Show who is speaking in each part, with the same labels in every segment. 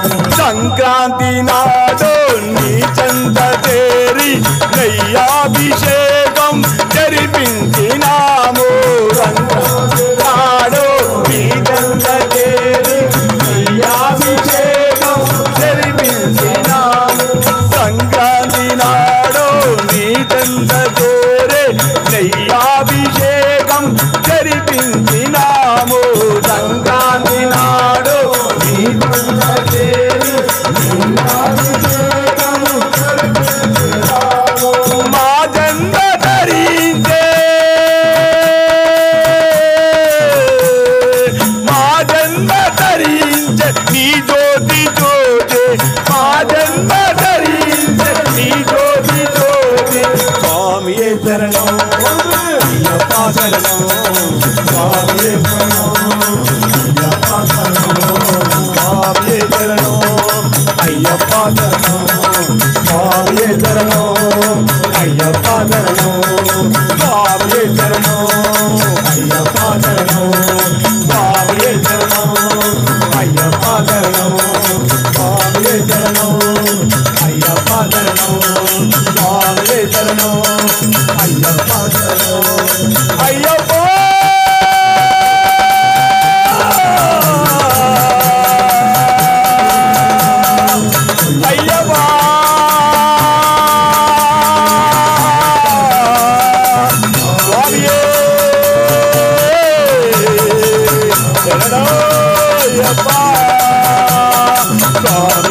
Speaker 1: संक्रांति नाडो नीचंत तेरी नैयाभिषेकं జరిపించినాము నాడో नीचंत तेरी नैयाभिषेकं జరిపించినాము సంక్రాంతి నాడో नीचंत तेरे నైయాభిషేకం జరిపించినాము సంక్రాంతి నాడో नीचंत तेरी మా జెండ ధరించే నీ జ్యోతి జ్యోతి మా జెండ ధరించే నీ జ్యోతి జ్యోతి స్వామియే శరణం అయ్యప్ప శరణం స్వామియే శరణం స్వామియే శరణం అయ్యప్ప శరణం స్వామియే శరణం అయ్యప్ప శరణం స్వామియే శరణం అయ్యప్ప శరణం స్వామియే శరణం అయ్యప్ప శరణం స్వామియే శరణం అయ్యప్ప శరణం స్వామియే శరణం అయ్యప్ప శరణం అయ్యప్ప Yeah.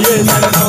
Speaker 1: சுவாமியே சரணம்